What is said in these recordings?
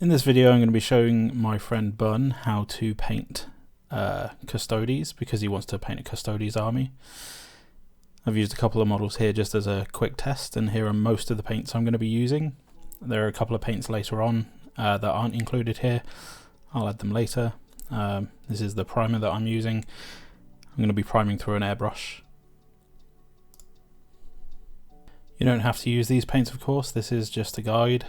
In this video I'm going to be showing my friend Bun how to paint Custodes, because he wants to paint a Custodes army. I've used a couple of models here just as a quick test, and here are most of the paints I'm going to be using. There are a couple of paints later on that aren't included here. I'll add them later. This is the primer that I'm using. I'm going to be priming through an airbrush. You don't have to use these paints, of course. This is just a guide.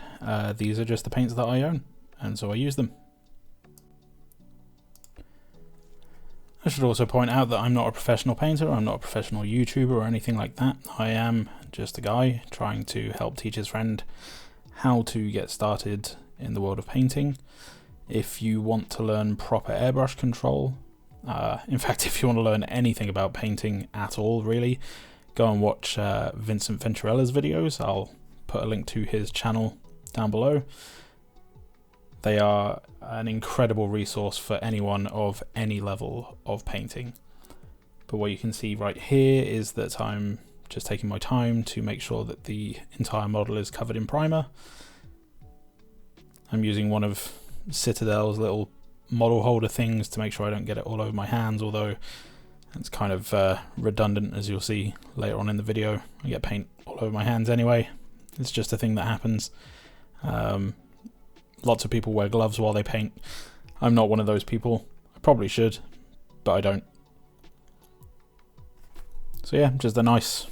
These are just the paints that I own, and so I use them. I should also point out that I'm not a professional painter, I'm not a professional YouTuber or anything like that. I am just a guy trying to help teach his friend how to get started in the world of painting. If you want to learn proper airbrush control, in fact if you want to learn anything about painting at all really, go and watch Vincent Venturalla's videos. I'll put a link to his channel down below. They are an incredible resource for anyone of any level of painting. But what you can see right here is that I'm just taking my time to make sure that the entire model is covered in primer. I'm using one of Citadel's little model holder things to make sure I don't get it all over my hands, although it's kind of redundant, as you'll see later on in the video. I get paint all over my hands anyway. It's just a thing that happens. Lots of people wear gloves while they paint. I'm not one of those people. I probably should, but I don't. So yeah, just a nice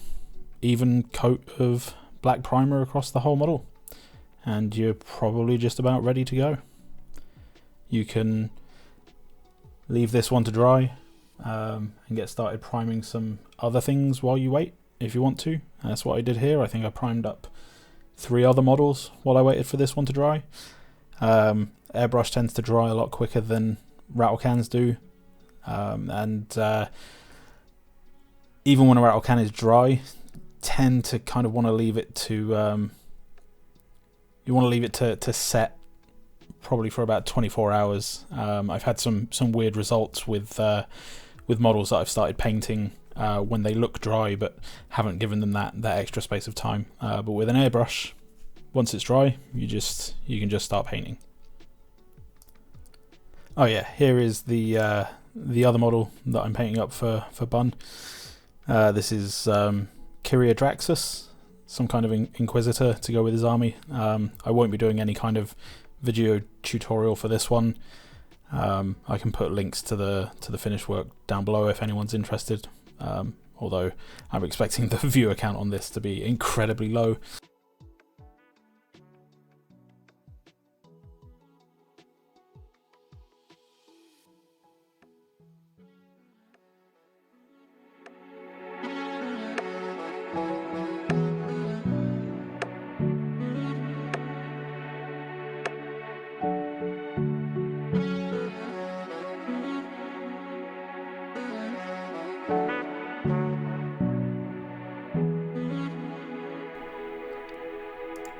even coat of black primer across the whole model, and you're probably just about ready to go. You can leave this one to dry and get started priming some other things while you wait if you want to. That's what I did here. I think I primed up 3 other models while I waited for this one to dry. Airbrush tends to dry a lot quicker than rattle cans do, and even when a rattle can is dry, tend to kind of want to leave it to to set probably for about 24 hours. I've had some weird results with models that I've started painting when they look dry but haven't given them that extra space of time. But with an airbrush, once it's dry, you can just start painting. Oh yeah, here is the other model that I'm painting up for Bun. This is Kyria Draxus, some kind of Inquisitor to go with his army. I won't be doing any kind of video tutorial for this one. I can put links to the finished work down below if anyone's interested. Although I'm expecting the viewer count on this to be incredibly low.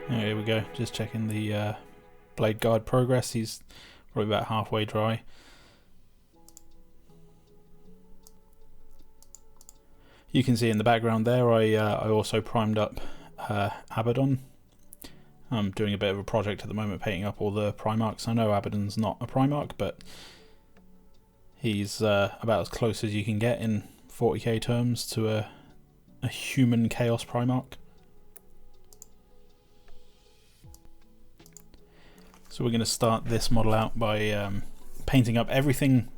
Here we go, just checking the blade guard progress. He's probably about halfway dry. You can see in the background there I also primed up Abaddon. I'm doing a bit of a project at the moment, painting up all the Primarchs. I know Abaddon's not a Primarch, but he's about as close as you can get in 40k terms to a human Chaos Primarch. So we're going to start this model out by painting up everything,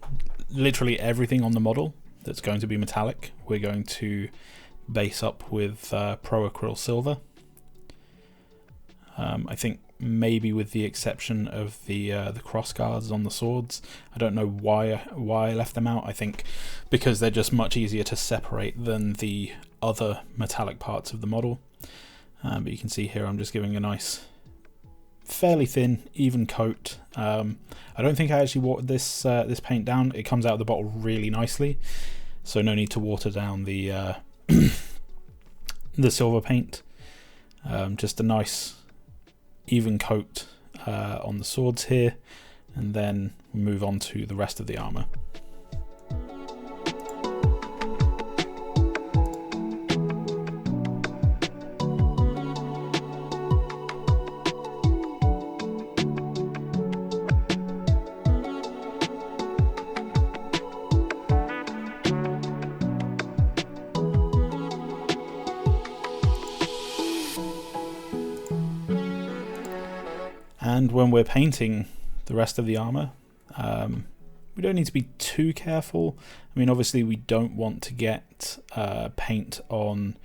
literally everything on the model that's going to be metallic. We're going to base up with Pro Acryl Silver. I think maybe with the exception of the cross guards on the swords. I don't know why I left them out. I think because they're just much easier to separate than the other metallic parts of the model. But you can see here I'm just giving a nice, fairly thin, even coat. I don't think I actually watered this paint down. It comes out of the bottle really nicely, so no need to water down the the silver paint. Just a nice even coat on the swords here, and then move on to the rest of the armor. and when we're painting the rest of the armor, we don't need to be too careful. I mean, obviously we don't want to get paint on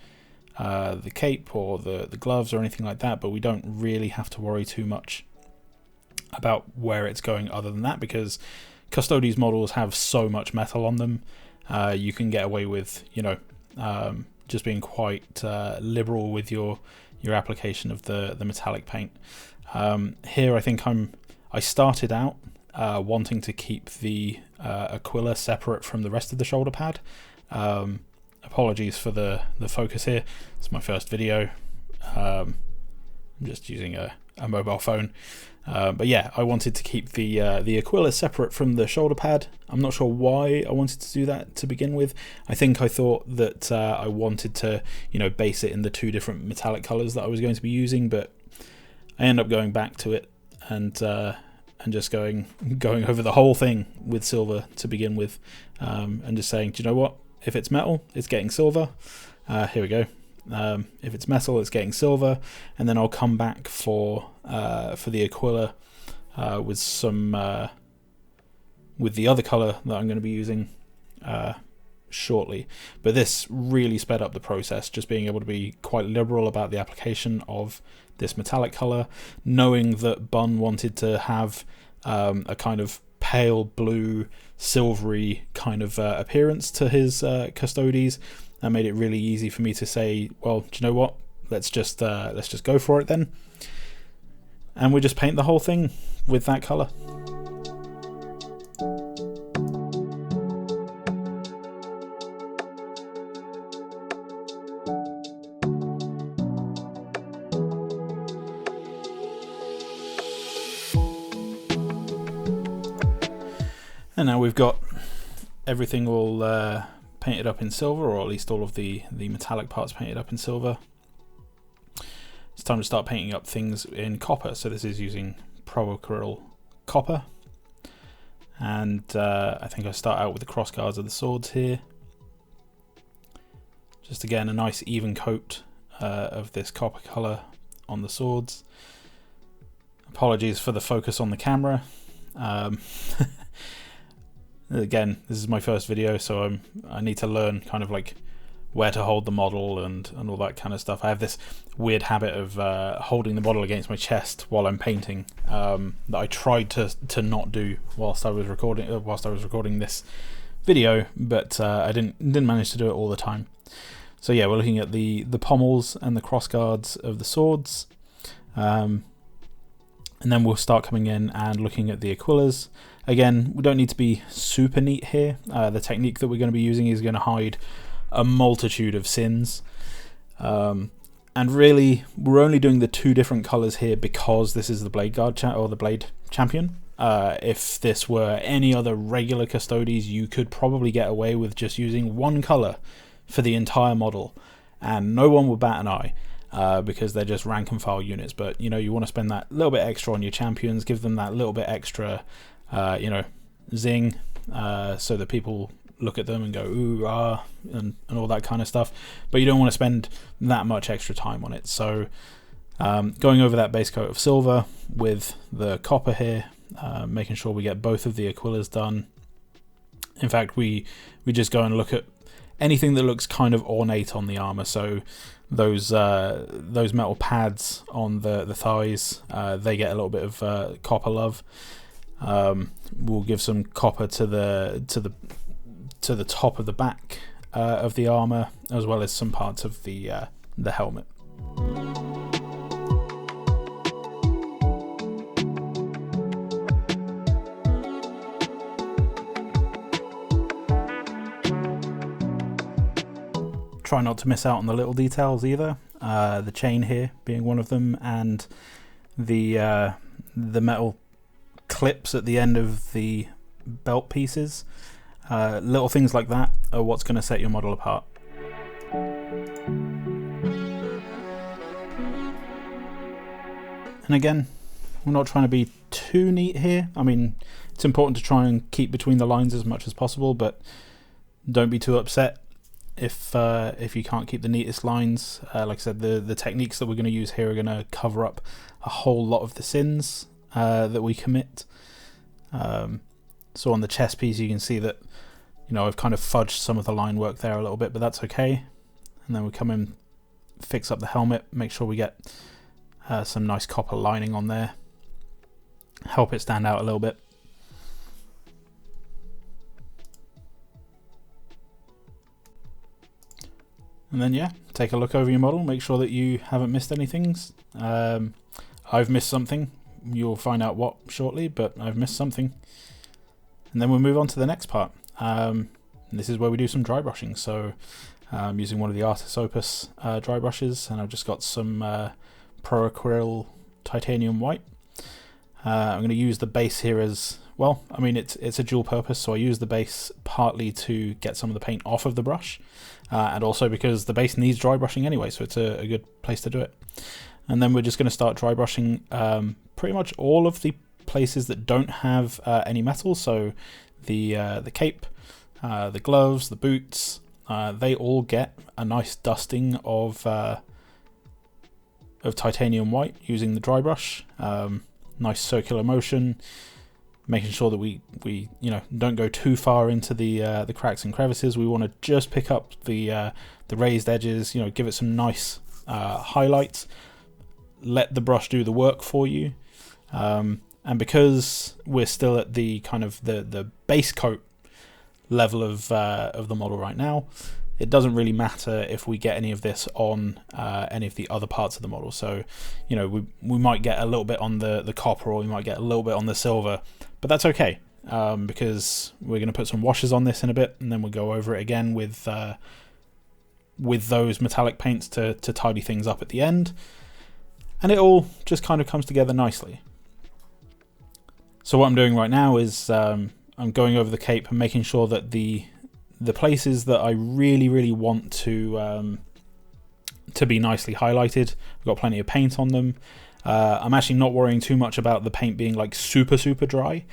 the cape or the gloves or anything like that, but we don't really have to worry too much about where it's going other than that, because Custodes models have so much metal on them. You can get away with, you know, just being quite liberal with your application of the metallic paint. Here I think I started out wanting to keep the Aquila separate from the rest of the shoulder pad. Apologies for the focus here. It's my first video. I'm just using a mobile phone. But yeah, I wanted to keep the Aquila separate from the shoulder pad. I'm not sure why I wanted to do that to begin with. I think I thought that I wanted to, you know, base it in the two different metallic colors that I was going to be using, but I end up going back to it and just going over the whole thing with silver to begin with, and just saying, do you know what? If it's metal, it's getting silver. Here we go. If it's metal, it's getting silver, and then I'll come back for the Aquila with some with the other color that I'm going to be using shortly. But this really sped up the process, just being able to be quite liberal about the application of this metallic color, knowing that Bun wanted to have a kind of pale blue, silvery kind of appearance to his Custodes. That made it really easy for me to say, well, do you know what? Let's just go for it then, and we just paint the whole thing with that color. And now we've got everything all painted up in silver, or at least all of the metallic parts painted up in silver. It's time to start painting up things in copper. So this is using Acryl copper, and I think I start out with the cross guards of the swords here. Just again a nice even coat of this copper color on the swords. Apologies for the focus on the camera. Again, this is my first video, so I need to learn kind of like where to hold the model and all that kind of stuff. I have this weird habit of holding the model against my chest while I'm painting, that I tried to not do whilst I was recording this video, but I didn't manage to do it all the time. So yeah, we're looking at the pommels and the cross guards of the swords, and then we'll start coming in and looking at the Aquilas. Again, we don't need to be super neat here. The technique that we're going to be using is going to hide a multitude of sins. And really, we're only doing the two different colours here because this is the Blade Guard or the Blade Champion. If this were any other regular Custodes, you could probably get away with just using one colour for the entire model, and no one would bat an eye. Because they're just rank and file units. But you know, you want to spend that little bit extra on your champions, give them that little bit extra you know, zing, so that people look at them and go ooh ah and all that kind of stuff, but you don't want to spend that much extra time on it. So going over that base coat of silver with the copper here, making sure we get both of the Aquilas done. In fact, we just go and look at anything that looks kind of ornate on the armor. So those metal pads on the thighs, they get a little bit of copper love. We'll give some copper to the top of the back of the armor, as well as some parts of the helmet. Try not to miss out on the little details either. The chain here being one of them, and the metal clips at the end of the belt pieces. Little things like that are what's going to set your model apart. And again, we're not trying to be too neat here. I mean, it's important to try and keep between the lines as much as possible, but don't be too upset if you can't keep the neatest lines. Like I said, the techniques that we're going to use here are going to cover up a whole lot of the sins. that we commit. So on the chest piece you can see that, you know, I've kind of fudged some of the line work there a little bit, but that's okay. And then we come in, fix up the helmet, make sure we get some nice copper lining on there, help it stand out a little bit. And then yeah, take a look over your model, make sure that you haven't missed anything. I've missed something, you'll find out what shortly, but I've missed something. And then we'll move on to the next part. This is where we do some dry brushing. So I'm using one of the Artis Opus dry brushes, and I've just got some Pro Acryl Titanium White. I'm going to use the base here as well. I mean, it's a dual purpose, so I use the base partly to get some of the paint off of the brush, and also because the base needs dry brushing anyway, so it's a good place to do it. And then we're just going to start dry brushing pretty much all of the places that don't have any metal. So the cape, the gloves, the boots, they all get a nice dusting of titanium white using the dry brush. Nice circular motion, making sure that we you know, don't go too far into the cracks and crevices. We want to just pick up the raised edges, you know, give it some nice highlights. Let the brush do the work for you. And because we're still at the kind of the base coat level of the model right now, it doesn't really matter if we get any of this on any of the other parts of the model. So, you know, we might get a little bit on the copper, or we might get a little bit on the silver, but that's okay, because we're going to put some washes on this in a bit, and then we'll go over it again with those metallic paints to tidy things up at the end, and it all just kind of comes together nicely. So what I'm doing right now is I'm going over the cape and making sure that the places that I really want to be nicely highlighted, I've got plenty of paint on them. I'm actually not worrying too much about the paint being like super dry.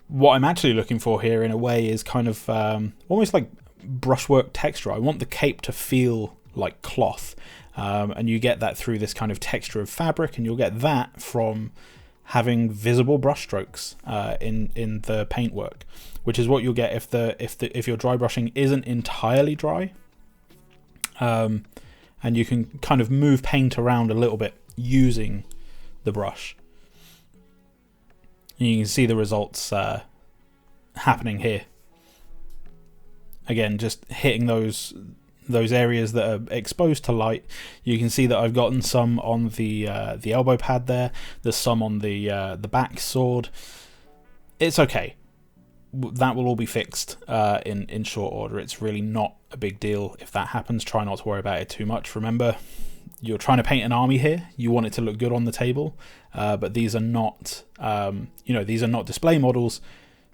What I'm actually looking for here in a way is kind of almost like brushwork texture. I want the cape to feel like cloth, and you get that through this kind of texture of fabric, and you'll get that from having visible brush strokes in the paintwork, which is what you'll get if your dry brushing isn't entirely dry, and you can kind of move paint around a little bit using the brush. And you can see the results happening here. Again, just hitting those areas that are exposed to light. You can see that I've gotten some on the elbow pad there. There's some on the back sword. It's okay. That will all be fixed in short order. It's really not a big deal if that happens. Try not to worry about it too much. Remember, you're trying to paint an army here. You want it to look good on the table, but these are not, these are not display models.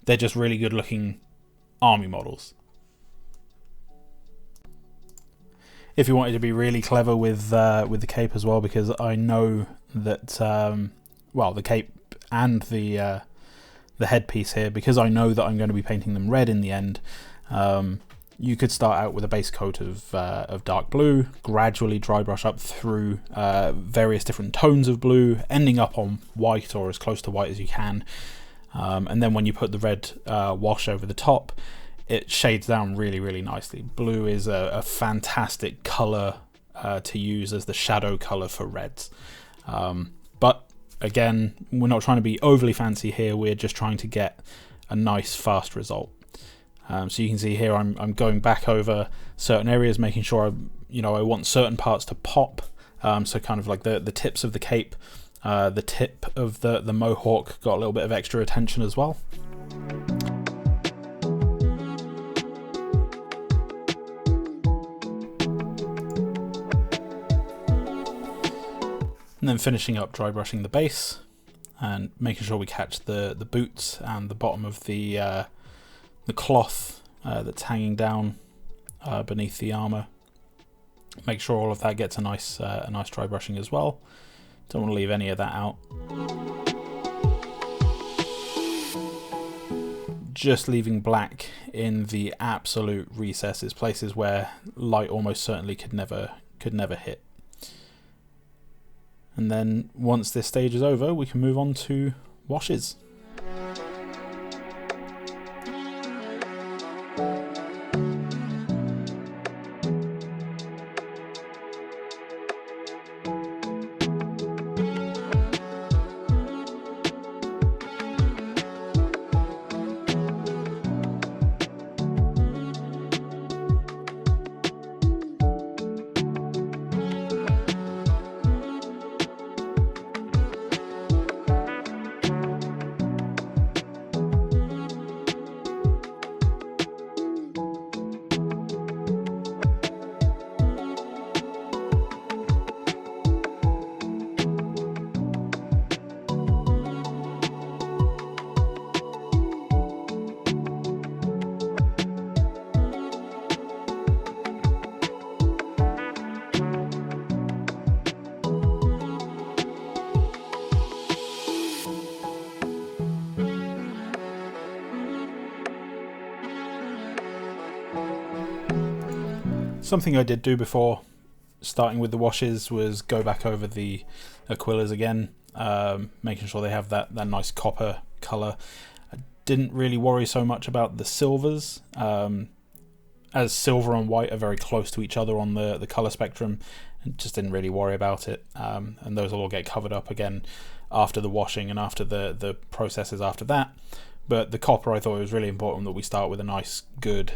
They're just really good looking army models. If you wanted to be really clever with the cape as well, because I know that the cape and the headpiece here, because I know that I'm going to be painting them red in the end, you could start out with a base coat of dark blue, gradually dry brush up through various different tones of blue, ending up on white or as close to white as you can, and then when you put the red wash over the top, it shades down really nicely. Blue is a fantastic colour to use as the shadow colour for reds. But again, we're not trying to be overly fancy here, we're just trying to get a nice fast result. So you can see here I'm going back over certain areas, making sure I want certain parts to pop. So kind of like the tips of the cape, the tip of the mohawk got a little bit of extra attention as well. And then finishing up dry brushing the base and making sure we catch the boots and the bottom of the cloth that's hanging down beneath the armor. Make sure all of that gets a nice dry brushing as well. Don't want to leave any of that out. Just leaving black in the absolute recesses, places where light almost certainly could never hit. And then once this stage is over, we can move on to washes. Something I did do before starting with the washes was go back over the Aquillas again, making sure they have that nice copper colour. I didn't really worry so much about the silvers, as silver and white are very close to each other on the colour spectrum, and just didn't really worry about it, and those will all get covered up again after the washing and after the processes after that. But the copper, I thought it was really important that we start with a nice good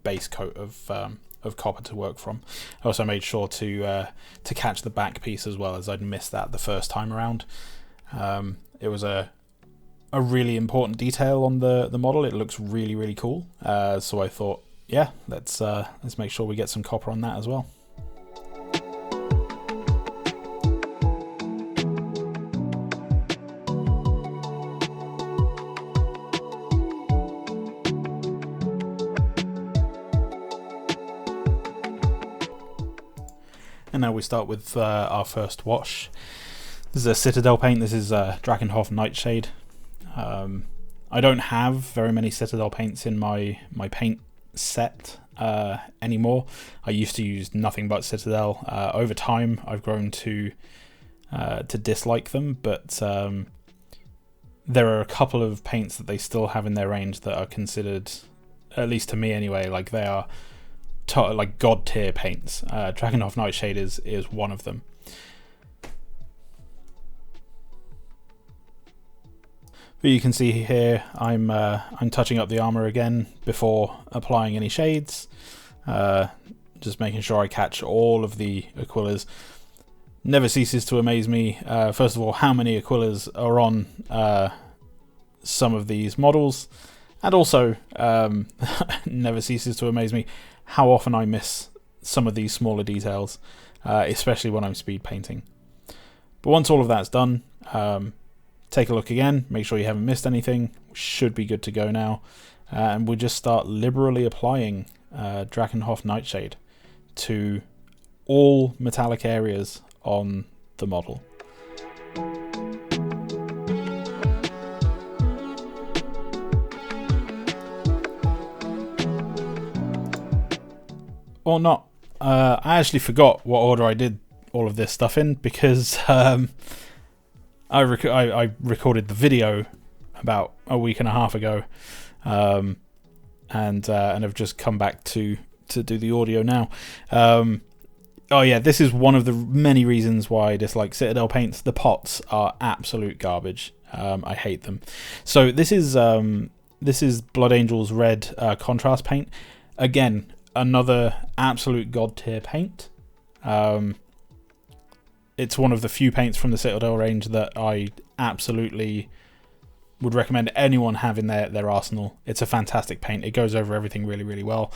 base coat of copper to work from. I also made sure to catch the back piece as well, as I'd missed that the first time around. It was a really important detail on the model. It looks really, really cool. So I thought, yeah, let's make sure we get some copper on that as well. And now we start with our first wash. This is a Citadel paint. This is Drakenhof Nightshade. I don't have very many Citadel paints in my paint set anymore. I used to use nothing but Citadel. Over time, I've grown to dislike them, but there are a couple of paints that they still have in their range that are considered, at least to me anyway, like they are like god tier paints. Drakenhof Nightshade is one of them. But you can see here I'm touching up the armor again before applying any shades, just making sure I catch all of the Aquillas. Never ceases to amaze me, first of all, how many Aquillas are on some of these models, and also never ceases to amaze me how often I miss some of these smaller details, especially when I'm speed painting. But once all of that's done, take a look again, make sure you haven't missed anything. We should be good to go now, and we'll just start liberally applying Drakenhof Nightshade to all metallic areas on the model. Or not. I actually forgot what order I did all of this stuff in, because I recorded the video about a week and a half ago, and I've just come back to do the audio now. Oh yeah, this is one of the many reasons why I dislike Citadel paints. The pots are absolute garbage. I hate them. So this is Blood Angel's Red contrast paint. Again, another absolute god tier paint. It's one of the few paints from the Citadel range that I absolutely would recommend anyone have in their arsenal. It's a fantastic paint. It goes over everything really, really well.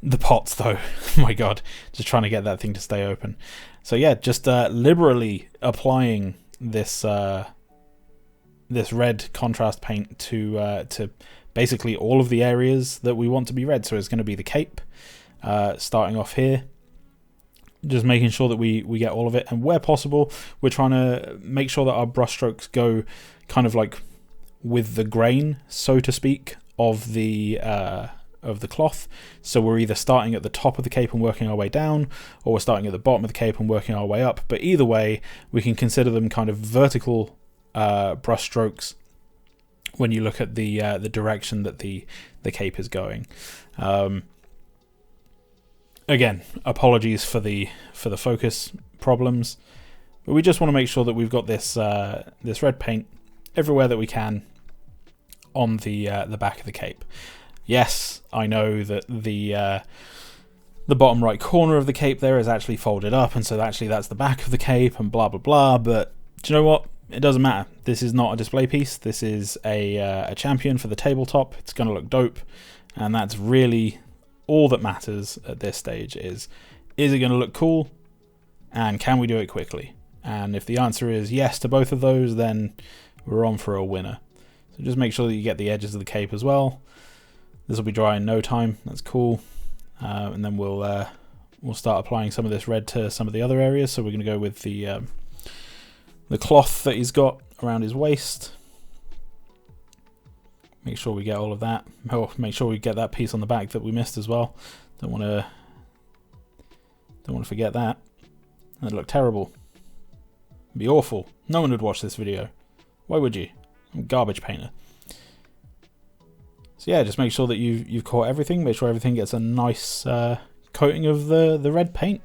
The pots, though, my god, just trying to get that thing to stay open. So yeah, just liberally applying this this red contrast paint to basically all of the areas that we want to be red. So it's going to be the cape, starting off here. Just making sure that we get all of it, and where possible we're trying to make sure that our brush strokes go kind of like with the grain, so to speak, of the cloth. So we're either starting at the top of the cape and working our way down, or we're starting at the bottom of the cape and working our way up. But either way, we can consider them kind of vertical brush strokes when you look at the direction that the cape is going. Again, apologies for the focus problems, but we just want to make sure that we've got this this red paint everywhere that we can on the back of the cape. Yes, I know that the bottom right corner of the cape there is actually folded up, and so actually that's the back of the cape and blah blah blah, but do you know what? It doesn't matter. This is not a display piece. This is a champion for the tabletop. It's going to look dope, and that's really all that matters at this stage. Is it going to look cool, and can we do it quickly? And if the answer is yes to both of those, then we're on for a winner. So just make sure that you get the edges of the cape as well. This will be dry in no time. That's cool. And then we'll start applying some of this red to some of the other areas. So we're going to go with the cloth that he's got around his waist. Make sure we get all of that. Oh, make sure we get that piece on the back that we missed as well. Don't want to forget that. That'd look terrible. It'd be awful. No one would watch this video. Why would you? I'm a garbage painter. So yeah, just make sure that you've caught everything. Make sure everything gets a nice coating of the red paint.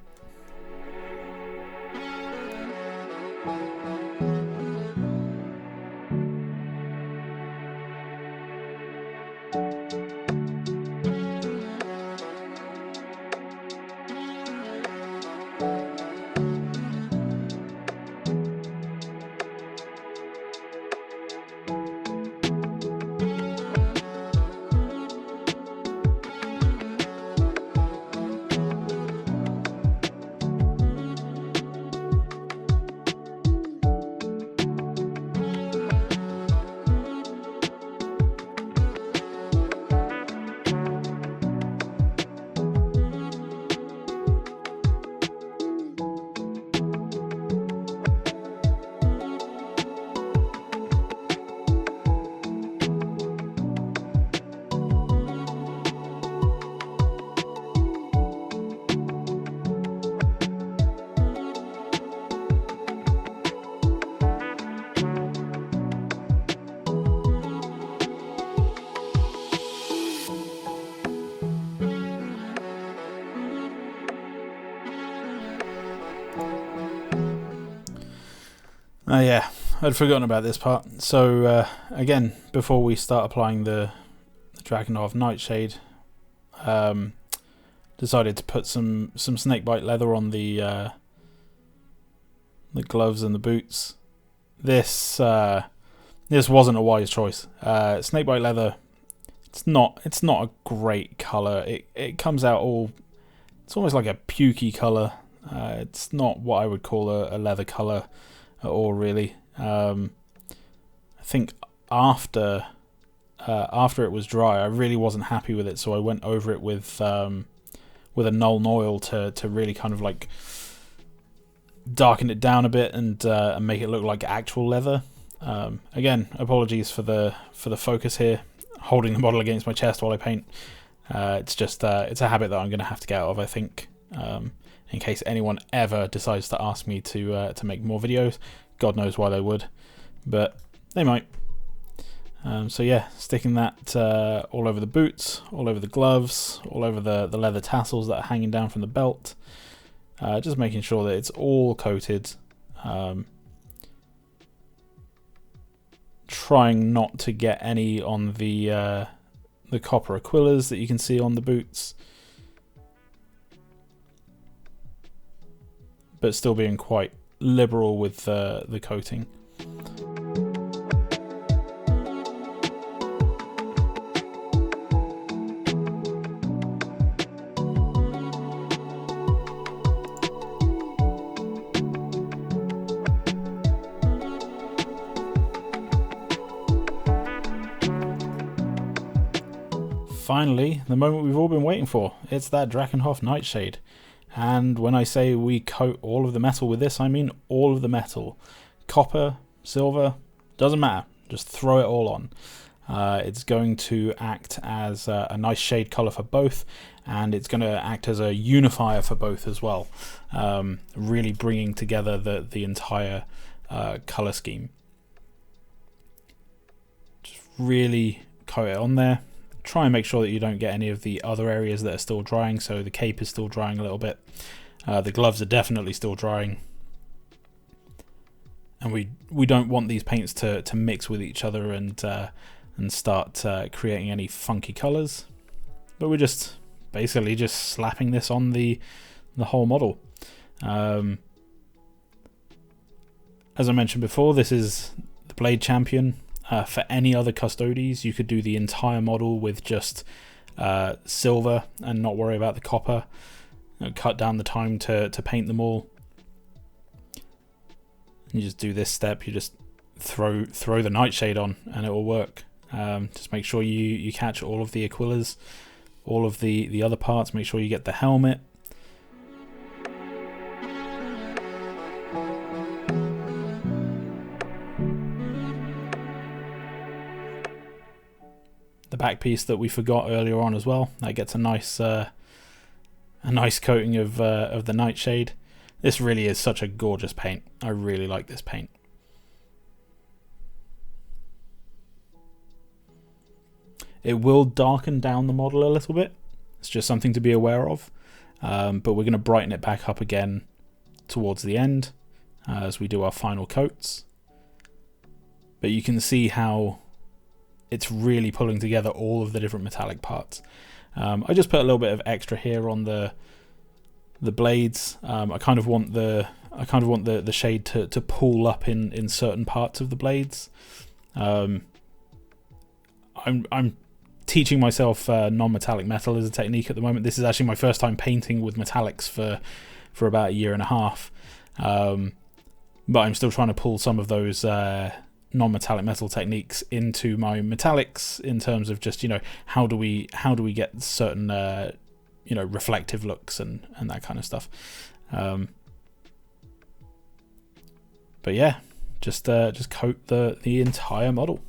Yeah, I'd forgotten about this part. So again, before we start applying the Drakenhof Nightshade, decided to put some Snakebite leather on the gloves and the boots. This wasn't a wise choice. Snakebite leather, it's not a great color. It comes out it's almost like a pukey color. It's not what I would call a leather color at all, really. I think after it was dry, I really wasn't happy with it, so I went over it with a Nuln Oil to really kind of like darken it down a bit and make it look like actual leather. Again, apologies for the focus here, holding the model against my chest while I paint. It's just it's a habit that I'm going to have to get out of, I think. In case anyone ever decides to ask me to make more videos. God knows why they would, but they might. So yeah, sticking that all over the boots, all over the gloves, all over the leather tassels that are hanging down from the belt. Just making sure that it's all coated. Trying not to get any on the copper aquillas that you can see on the boots, but still being quite liberal with the coating. Finally, the moment we've all been waiting for. It's that Drakenhof Nightshade. And when I say we coat all of the metal with this, I mean all of the metal. Copper, silver, doesn't matter. Just throw it all on. It's going to act as a nice shade colour for both, and it's going to act as a unifier for both as well. Really bringing together the entire colour scheme. Just really coat it on there. Try and make sure that you don't get any of the other areas that are still drying. So the cape is still drying a little bit. The gloves are definitely still drying. And we don't want these paints to mix with each other and start creating any funky colours. But we're just basically just slapping this on the whole model. As I mentioned before, this is the Blade Champion. For any other Custodes, you could do the entire model with just silver and not worry about the copper. Cut down the time to paint them all. You just do this step. You just throw the Nightshade on, and it will work. Just make sure you catch all of the Aquillas, all of the other parts. Make sure you get the helmet. The back piece that we forgot earlier on as well. That gets a nice coating of the Nightshade. This really is such a gorgeous paint. I really like this paint. It will darken down the model a little bit. It's just something to be aware of. But we're going to brighten it back up again towards the end as we do our final coats. But you can see how it's really pulling together all of the different metallic parts. I just put a little bit of extra here on the blades. I kind of want the shade to pool up in certain parts of the blades. I'm teaching myself non-metallic metal as a technique at the moment. This is actually my first time painting with metallics for about a year and a half. But I'm still trying to pull some of those non-metallic metal techniques into my metallics in terms of just, how do we get certain reflective looks and that kind of stuff. But yeah, just coat the entire model.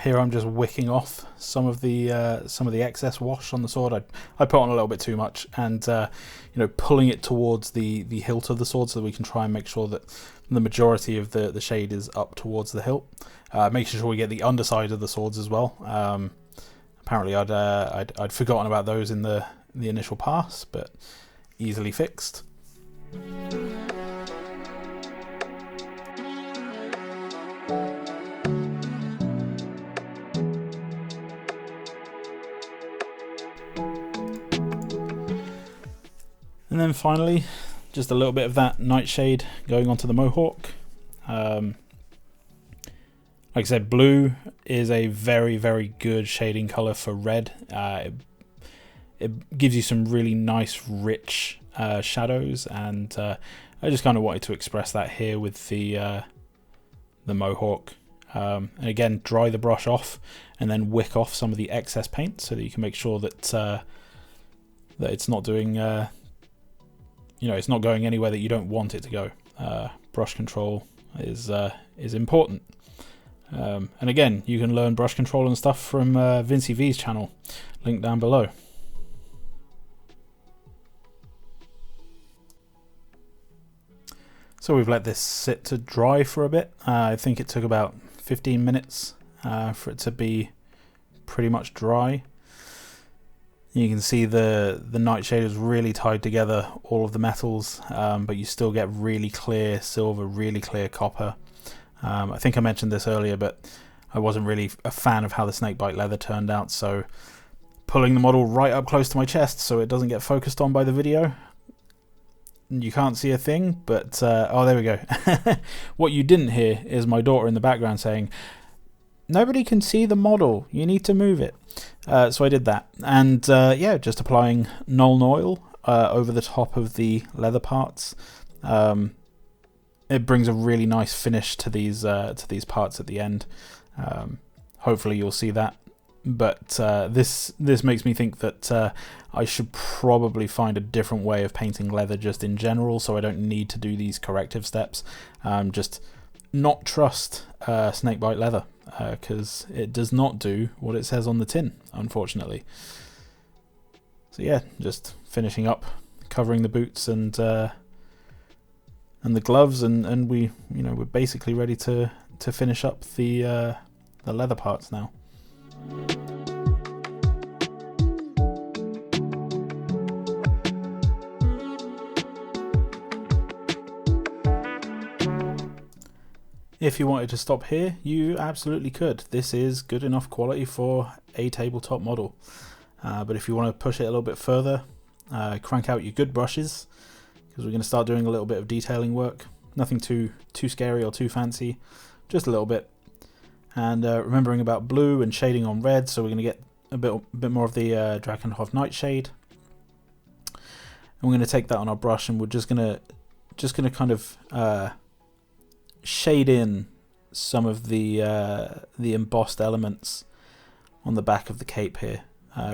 Here I'm just wicking off some of the excess wash on the sword. I put on a little bit too much, and pulling it towards the hilt of the sword so that we can try and make sure that the majority of the shade is up towards the hilt. Making sure we get the underside of the swords as well. Apparently I'd forgotten about those in the initial pass, but easily fixed. And then finally, just a little bit of that Nightshade going onto the Mohawk. Like I said, blue is a very, very good shading color for red. It gives you some really nice, rich shadows, and I just kind of wanted to express that here with the Mohawk. And again, dry the brush off, and then wick off some of the excess paint so that you can make sure that that it's not doing. It's not going anywhere that you don't want it to go. Brush control is important. And again, you can learn brush control and stuff from Vincey V's channel, link down below. So we've let this sit to dry for a bit. I think it took about 15 minutes for it to be pretty much dry. You can see the Nightshade is really tied together all of the metals, but you still get really clear silver, really clear copper. I think I mentioned this earlier, but I wasn't really a fan of how the Snakebite leather turned out, so pulling the model right up close to my chest so it doesn't get focused on by the video. You can't see a thing, but oh, there we go. What you didn't hear is my daughter in the background saying, "Nobody can see the model, you need to move it." So I did that, and yeah, just applying Nuln Oil over the top of the leather parts. It brings a really nice finish to these parts at the end. Hopefully you'll see that but this makes me think that I should probably find a different way of painting leather just in general, so I don't need to do these corrective steps. Just not trust Snakebite leather, because it does not do what it says on the tin, unfortunately. So yeah, just finishing up, covering the boots and the gloves, and we're basically ready to finish up the leather parts now. If you wanted to stop here, you absolutely could. This is good enough quality for a tabletop model. But if you want to push it a little bit further, crank out your good brushes, because we're going to start doing a little bit of detailing work. Nothing too scary or too fancy, just a little bit. And remembering about blue and shading on red, so we're going to get a bit more of the Drakenhof Nightshade. And we're going to take that on our brush, and we're just going to kind of shade in some of the embossed elements on the back of the cape here.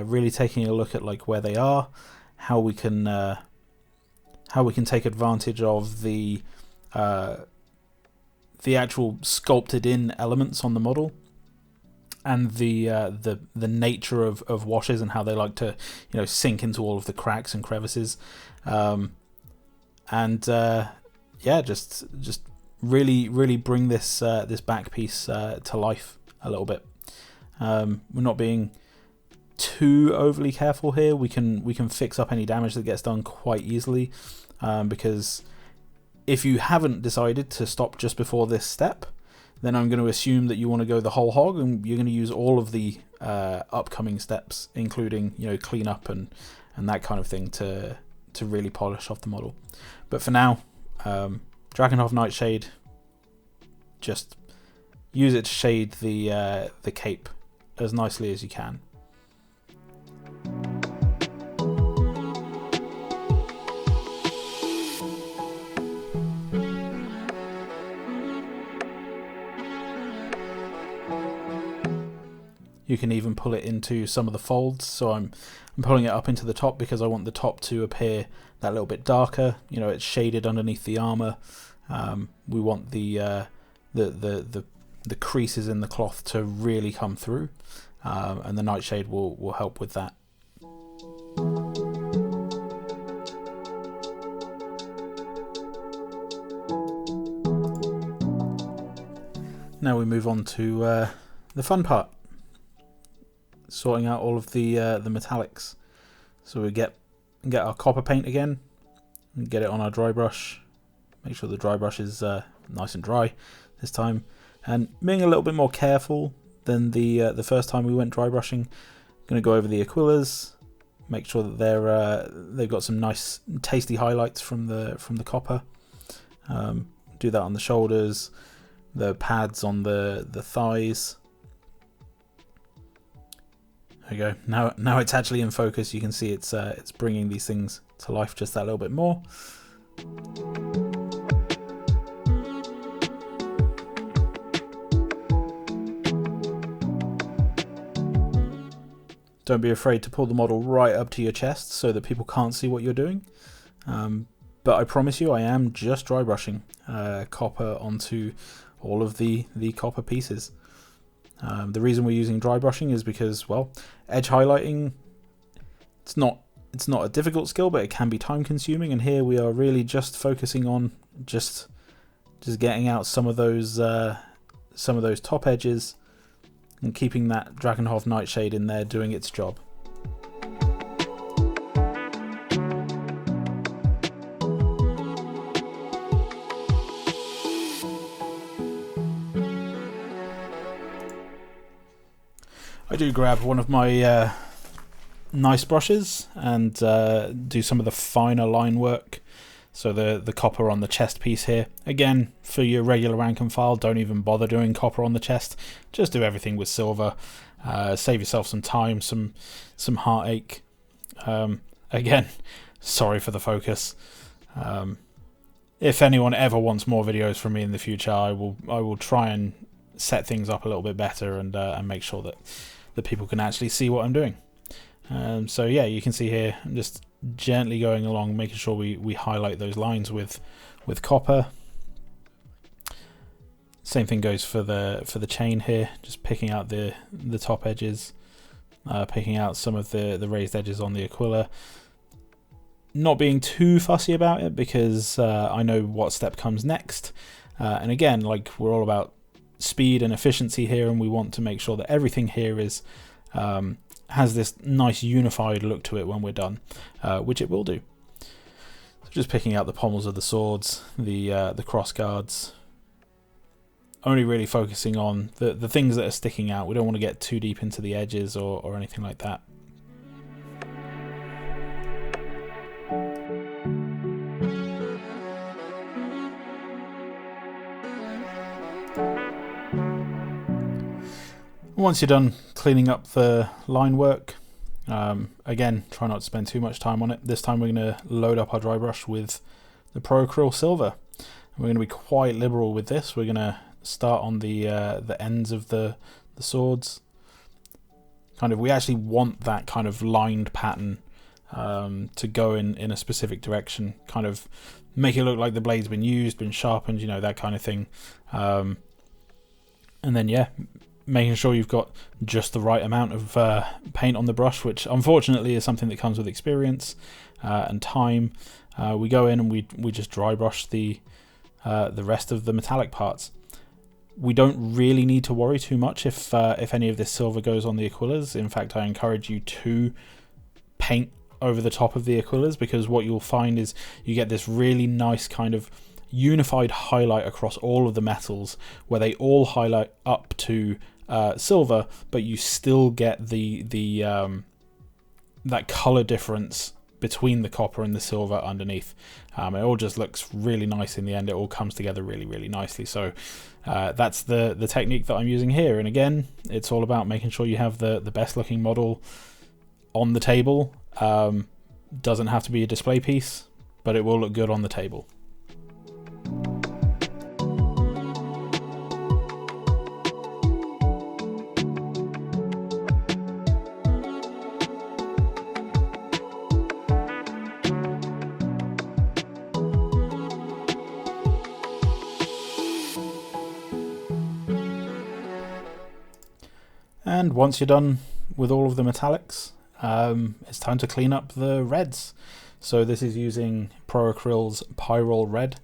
Really taking a look at like where they are, how we can take advantage of the actual sculpted in elements on the model, and the nature of washes and how they like to sink into all of the cracks and crevices, yeah, just really bring this back piece to life a little bit. We're not being too overly careful here. We can fix up any damage that gets done quite easily, because if you haven't decided to stop just before this step, then I'm going to assume that you want to go the whole hog, and you're going to use all of the upcoming steps, including clean up and that kind of thing, to really polish off the model. But for now, Drakenhof Nightshade, just use it to shade the cape as nicely as you can. You can even pull it into some of the folds, so I'm pulling it up into the top because I want the top to appear that little bit darker. It's shaded underneath the armor. We want the creases in the cloth to really come through, and the Nightshade will help with that. Now we move on to the fun part, sorting out all of the metallics. So we get our copper paint again, and get it on our dry brush. Make sure the dry brush is nice and dry this time, and being a little bit more careful than the first time we went dry brushing. Going to go over the Aquillas, make sure that they've got some nice tasty highlights from the copper. Do that on the shoulders, the pads on the thighs. There we go. Now it's actually in focus. You can see it's bringing these things to life just that little bit more. Don't be afraid to pull the model right up to your chest so that people can't see what you're doing. But I promise you, I am just dry brushing copper onto all of the copper pieces. The reason we're using dry brushing is because, well, edge highlighting, it's not a difficult skill, but it can be time consuming, and here we are really just focusing on just getting out some of those top edges and keeping that Drakenhof Nightshade in there doing its job. I do grab one of my nice brushes and do some of the finer line work. So the copper on the chest piece here. Again, for your regular rank and file, don't even bother doing copper on the chest. Just do everything with silver. Save yourself some time, some heartache. Again, sorry for the focus. If anyone ever wants more videos from me in the future, I will try and set things up a little bit better and make sure that that people can actually see what I'm doing. So yeah, you can see here I'm just gently going along, making sure we highlight those lines with copper. Same thing goes for the chain here, just picking out the top edges, picking out some of the raised edges on the Aquila. Not being too fussy about it because I know what step comes next. And again, like, we're all about speed and efficiency here, and we want to make sure that everything here is has this nice unified look to it when we're done, which it will do. So just picking out the pommels of the swords, the cross guards, only really focusing on the things that are sticking out. We don't want to get too deep into the edges or anything like that. Once you're done cleaning up the line work, again, try not to spend too much time on it. This time we're going to load up our dry brush with the Acryl Silver. We're going to be quite liberal with this. We're going to start on the ends of the swords. We actually want that kind of lined pattern to go in a specific direction. Kind of make it look like the blade's been used, been sharpened, that kind of thing. And then yeah, making sure you've got just the right amount of paint on the brush, which unfortunately is something that comes with experience and time. We go in and we just dry brush the rest of the metallic parts. We don't really need to worry too much if any of this silver goes on the Aquilas. In fact, I encourage you to paint over the top of the Aquilas, because what you'll find is you get this really nice kind of unified highlight across all of the metals, where they all highlight up to silver, but you still get the that color difference between the copper and the silver underneath. It all just looks really nice in the end. It all comes together really, really nicely. So that's the technique that I'm using here. And again, it's all about making sure you have the best looking model on the table. Doesn't have to be a display piece, but it will look good on the table. And once you're done with all of the metallics, it's time to clean up the reds. So this is using Akryl's Pyrrole Red.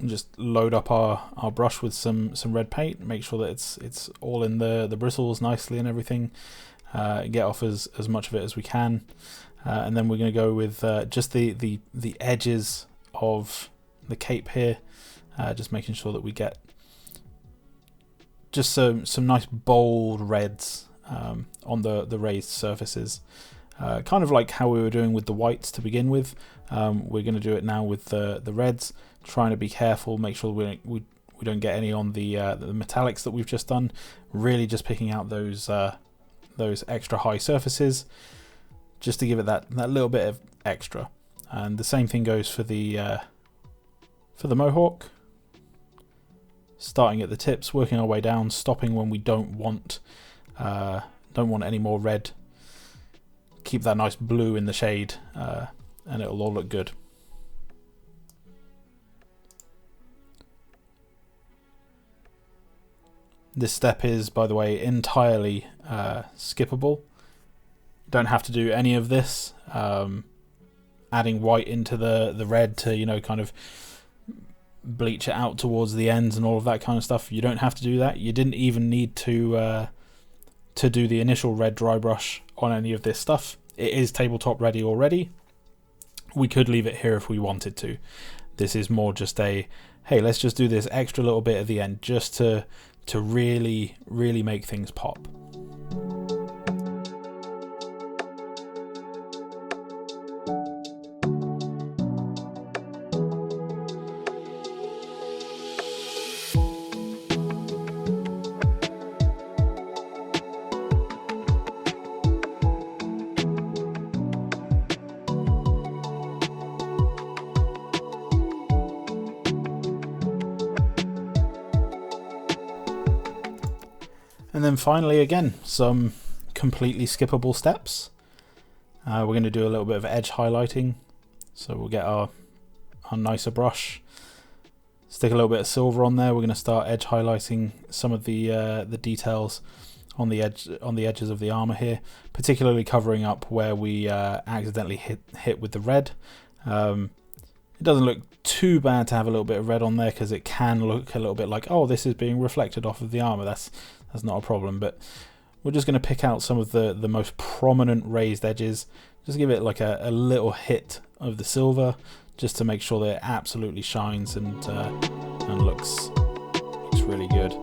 Just load up our brush with some red paint, make sure that it's all in the bristles nicely and everything. Get off as much of it as we can. And then we're going to go with just the edges of the cape here, just making sure that we get just some nice bold reds on the raised surfaces, kind of like how we were doing with the whites to begin with. We're going to do it now with the reds, trying to be careful, make sure we don't get any on the metallics that we've just done. Really just picking out those extra high surfaces, just to give it that little bit of extra. And the same thing goes for the mohawk. Starting at the tips, working our way down, stopping when we don't want any more red. Keep that nice blue in the shade, and it'll all look good. This step is, by the way, entirely skippable. Don't have to do any of this. Adding white into the red to kind of bleach it out towards the ends and all of that kind of stuff. You don't have to do that. You didn't even need to do the initial red dry brush on any of this stuff. It is tabletop ready already. We could leave it here if we wanted to. This is more just a, hey, let's just do this extra little bit at the end just to really, really make things pop. And then finally, again, some completely skippable steps. We're going to do a little bit of edge highlighting. So we'll get our nicer brush, stick a little bit of silver on there. We're going to start edge highlighting some of the details on the edges of the armor here, particularly covering up where we accidentally hit with the red. It doesn't look too bad to have a little bit of red on there, because it can look a little bit like, oh, this is being reflected off of the armor. That's not a problem. But we're just going to pick out some of the most prominent raised edges, just give it like a little hit of the silver, just to make sure that it absolutely shines and looks really good.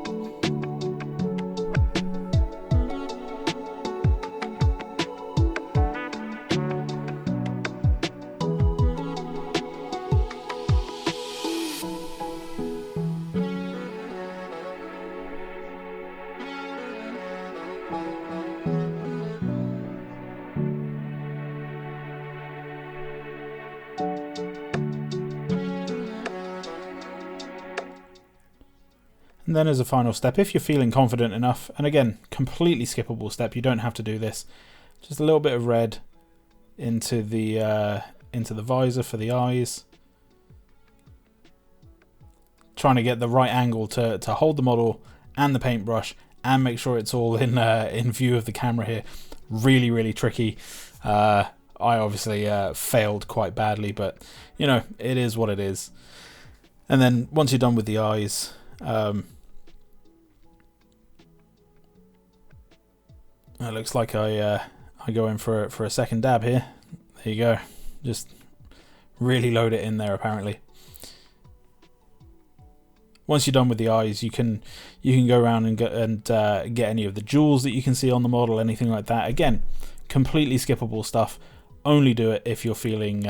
And then as a final step, if you're feeling confident enough, and again, completely skippable step, you don't have to do this, just a little bit of red into the visor for the eyes. Trying to get the right angle to hold the model and the paintbrush and make sure it's all in view of the camera here. Really, really tricky. I obviously failed quite badly, but you know, it is what it is. And then once you're done with the eyes, it looks like I go in for a second dab here. There you go. Just really load it in there. Apparently, once you're done with the eyes, you can go around and get any of the jewels that you can see on the model, anything like that. Again, completely skippable stuff. Only do it if you're feeling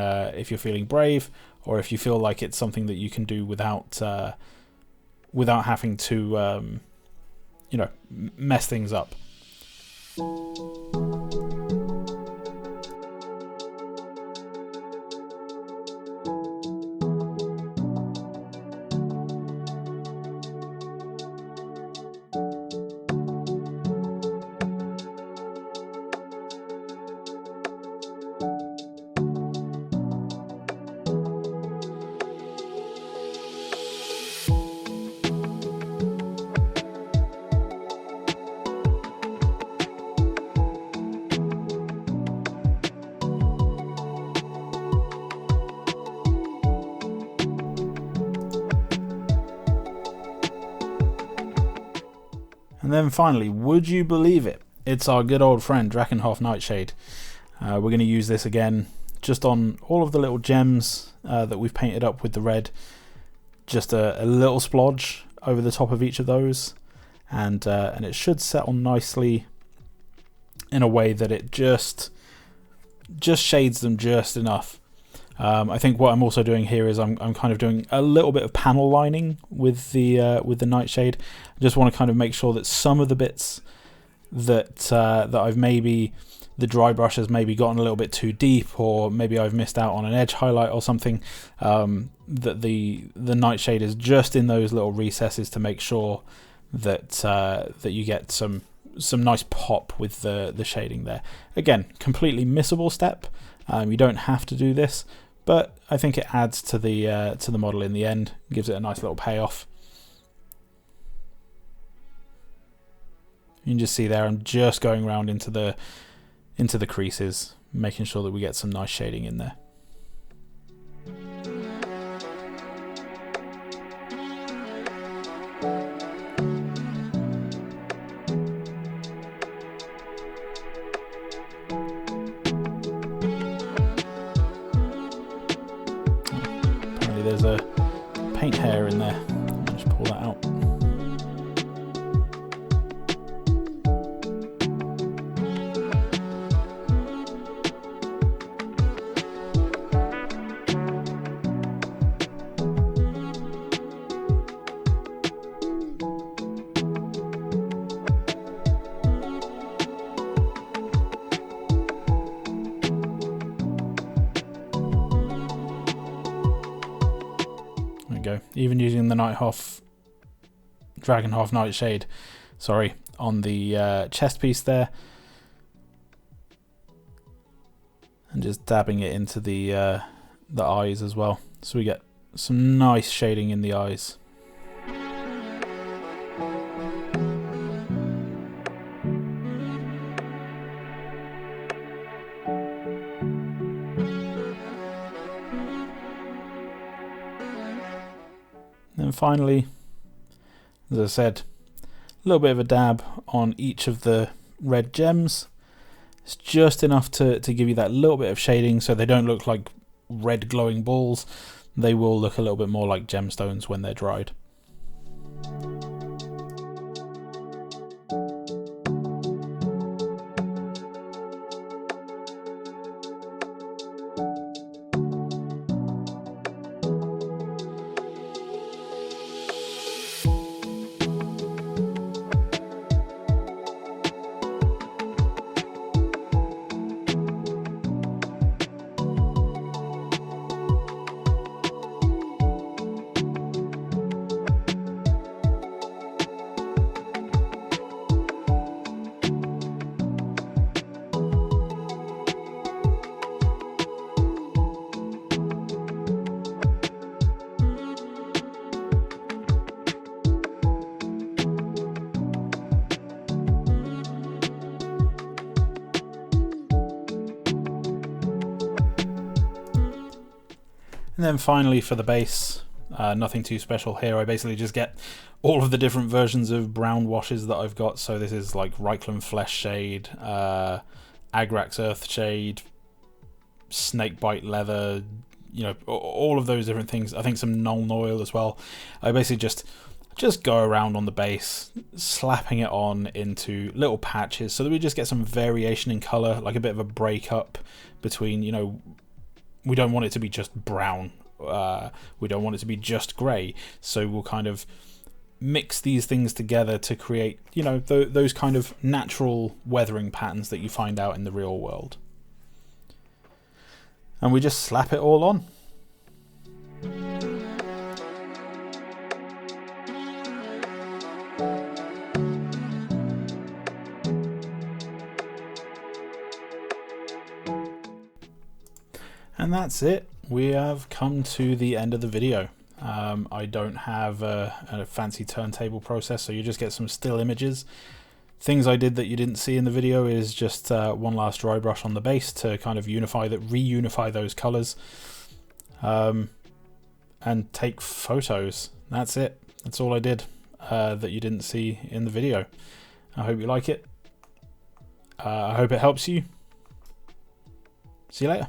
brave, or if you feel like it's something that you can do without having to you know, mess things up. And then finally, would you believe it? It's our good old friend Drakenhof Nightshade. We're going to use this again just on all of the little gems that we've painted up with the red. Just a little splodge over the top of each of those, and it should settle nicely in a way that it just shades them just enough. I think what I'm also doing here is I'm kind of doing a little bit of panel lining with the Nightshade. I just want to kind of make sure that some of the bits that I've maybe, the dry brush has maybe gotten a little bit too deep, or maybe I've missed out on an edge highlight or something, that the Nightshade is just in those little recesses to make sure that that you get some nice pop with the shading there. Again, completely missable step. You don't have to do this, but I think it adds to the model in the end, gives it a nice little payoff. You can just see there, I'm just going around into the creases, making sure that we get some nice shading in there. Apparently there's a paint hair in there. I'll just pull that out. Go. Even using the Drakenhof Nightshade, sorry, on the chest piece there, and just dabbing it into the eyes as well, so we get some nice shading in the eyes. And finally, as I said, a little bit of a dab on each of the red gems. It's just enough to give you that little bit of shading so they don't look like red glowing balls. They will look a little bit more like gemstones when they're dried. And then finally for the base, nothing too special here. I basically just get all of the different versions of brown washes that I've got. So this is like Reikland Flesh Shade, Agrax Earth Shade, Snakebite Leather, you know, all of those different things. I think some Nuln Oil as well. I basically just go around on the base, slapping it on into little patches so that we just get some variation in color, like a bit of a breakup between, you know, we don't want it to be just brown, we don't want it to be just grey, so we'll kind of mix these things together to create, you know, those kind of natural weathering patterns that you find out in the real world. And we just slap it all on. And that's it. We have come to the end of the video. I don't have a fancy turntable process, so you just get some still images. Things I did that you didn't see in the video is just one last dry brush on the base to kind of reunify those colors, and take photos. That's it. That's all I did that you didn't see in the video. I hope you like it. I hope it helps you. See you later.